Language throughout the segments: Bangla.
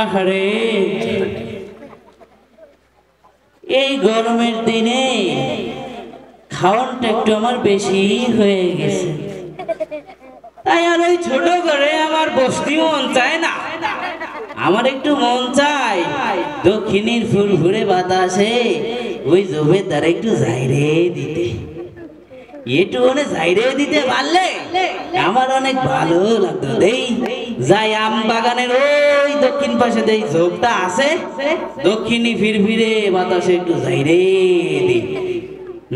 আহারে এই গরমের দিনে খাওয়ানটা একটু আমার বেশি হয়ে গেছে, তাই আর ওই ছোট করে আমার বসতে মন চায় না। আমার একটু মন চায় দক্ষিণের ফুরফুরে বাতাসে ওই জোবের দ্বারা একটু জাইরে দিতে, একটু জাইরে দিতে পারলে আমার অনেক ভালো লাগতো। দেই যাই আম বাগানের ওই দক্ষিণ পাশে দেই ঝোপটা আছে, দক্ষিণী ফিরফিরে বাতাসে একটু জাইরে দি।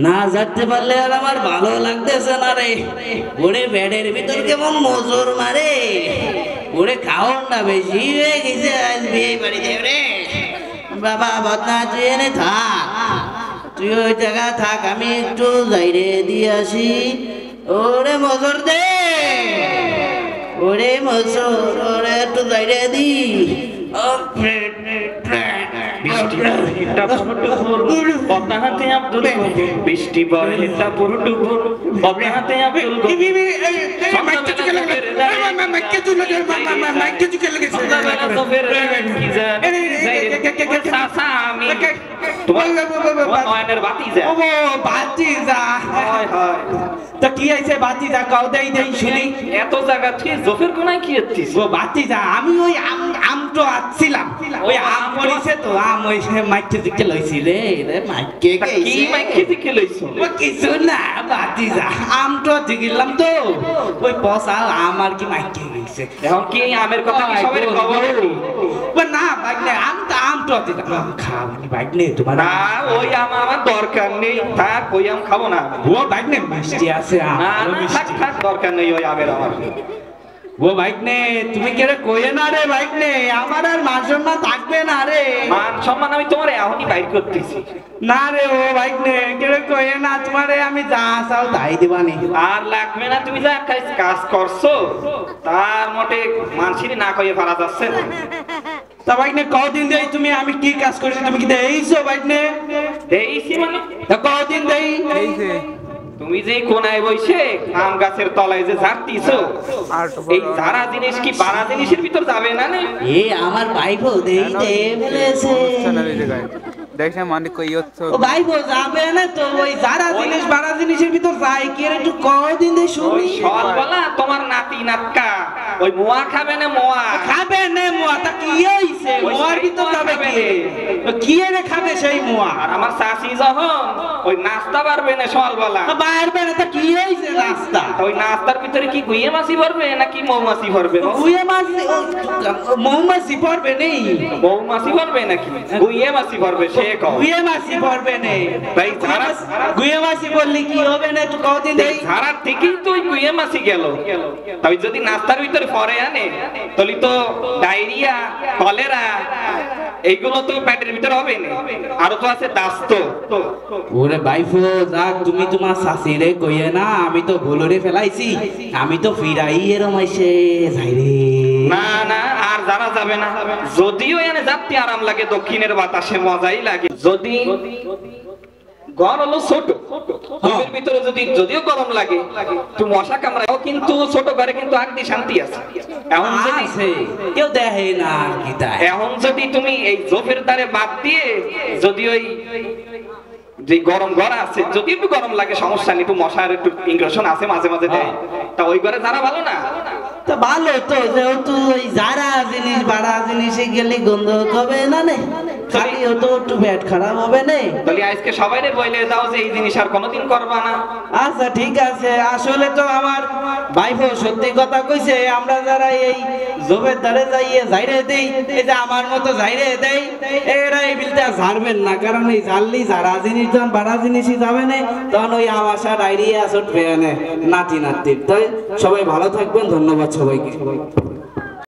না যেতে পারলে আর আমার ভালো লাগতেছে না রে। ওরে বেডের ভিতর কেমন নজর মারে, ওরে খাওয়ান না বেশি হয়ে গেছে আজ বিয়ে বাড়িতে রে। বাবা বদনা তুই এনে থাক, তুই ওই জায়গা থাক, আমি একটু জাইরে দিয়ে আসি। ওরে মজুর দে, ওরে মজুর, ওরে একটু জাইরে দি। বৃষ্টি পরে কি আছে বাতিজা কাউ দেই দেই শুনি এত জায়গা থেকে জোফের কোনায় কি এসছিস? ও বাতিজা আমি ওই আমটো আসছিলাম, ওই আম পড়িছে তো আম ওই মাইকে দিকে লইছি রে। মাইকে কি মাইকে দিকে লইছি? ও কিছু না বাতিজা, আমটো দিলাম তো ওই পচা আম আর কি মাইকে গেছে। এখন কি আমের কথা কি সবাই খবর? ও না বাইনে আমটো দিলাম, খাওনি বাইনে তোমার না ওই আম আমার দরকার নেই, থাক ওই আম খাবো না। ও বাইনে মিষ্টি আছে না থাক থাক, দরকার নেই ওই আমের আমার। ও বাইকনে তুমি কেড়ে কইে না রে বাইকনে, আমার আর মান সম্মান থাকবে না রে। মান সম্মান আমি তোমার এখনই বাইর করতেছি না রে ও বাইকনে কেড়ে কইে না, তোমারে আমি যা চাও তাই দিবানি। আর লাগবে না, তুমি যা কাজ করছো তার মোটে মানসিনি না কইয়ে ফেলা যাচ্ছে না। তা বাইকনে কদিন দেই তুমি, আমি কি কাজ করছি তুমি কি দেইছো বাইকনে? দেইছি মানে কদিন দেই? তুমি যে কোনায় বসে আম গাছের তলায় যে ঝাড়তিছো, এই ঝাড়া জিনিস কি বাড়া জিনিসের ভিতর যাবে না? এ আমার ভাইপো দেই দে বলেছে, দেখে মানে কই হচ্ছে ও ভাইপো যাবে না তো ওই ঝাড়া জিনিস বাড়া জিনিসের ভিতর যাই কি রে? একটু কদিন দেই শুনি। সকালবেলা তোমার নাতি নাতকা ওই মোয়া খাবে না? মোয়া খাবে না? মোয়া তা কি হইছে? মোয়ার ভিতর যাবে কি? কি রে খাবে সেই মোয়া? আর আমার চাচি যখন ওই নাস্তা পারবে না সকালবেলা, বাইরে না তা কি হইছে নাস্তা? ওই নাস্তার ভিতরে কি গুইয়ে মাছি ভরবে নাকি মৌমাছি ভরবে? গুইয়ে মাছি, মৌমাছি ভরবে নেই, মৌমাছি ভরবে নাকি গুইয়ে মাছি ভরবে? সে কও গুইয়ে মাছি ভরবে নেই। তাই ঝাড়া গুইয়ে মাছি বললি কি হবে না? একটু কদিন দেই ঝাড়ার থেকেই তো ওই গুইয়ে মাছি গেল। তবে যদি নাস্তার ভিতরে পরে আনে তাহলে তো ডায়রিয়া, কলেরা এইগুলো তো পেটের ভিতরে হবে না। আরো তো আছে দাস্ত। ওরে ভাইফো যাক, তুমি তোমার শাশিরে কইয়ে না, আমি তো ভুলরে ফেলাইছি, আমি তো ফিরাই এরম আইছে যাই রে। না না আর জানা যাবে না, যদিও এনে যাত্রী আরাম লাগে, দক্ষিণের বাতাসে মজাই লাগে। যদি ঘর হলো ছোট, ঘরের ভিতরে যদিও গরম লাগে তো মশা কামড়াও, কিন্তু ছোট ঘরে কিন্তু আগদি শান্তি আছে। এখন যদি কেউ দেখে না কি তাই, এখন যদি তুমি এই জোফের দ্বারে বাদ দিয়ে যদি ওই যে গরম ঘর আছে, যদি একটু গরম লাগে সমস্যা নেই, একটু মশার একটু ইনগ্রেশন আছে মাঝে মাঝে দেয়, তা ওই ঘরে যারা ভালো না তো ভালো তো, যেহেতু ওই যারা জিনিস বাড়া জিনিসে গেলে গন্ধ হবে না নে, খালি তো একটু পেট খারাপ হবে না। তাহলে আজকে সবাইরে বলে দাও যে এই জিনিস আর কোনোদিন করবা না। আচ্ছা ঠিক আছে, আসলে তো আমার ভাইপো সত্যি কথা কইছে, আমরা যারা এই জোবের ধারে যাইয়ে যাইরে দেই, এই যে আমার মতো যাইরে দেই, এরা এই বিলটা ঝাড়বেন না, কারণ এই ঝাড়লি যারা জিনিস যখন বাড়া জিনিসই যাবে না, তখন ওই আমাশা ডায়রিয়া ছুটবে না নাতি নাতির। তাই সবাই ভালো থাকবেন, ধন্যবাদ সবাইকে।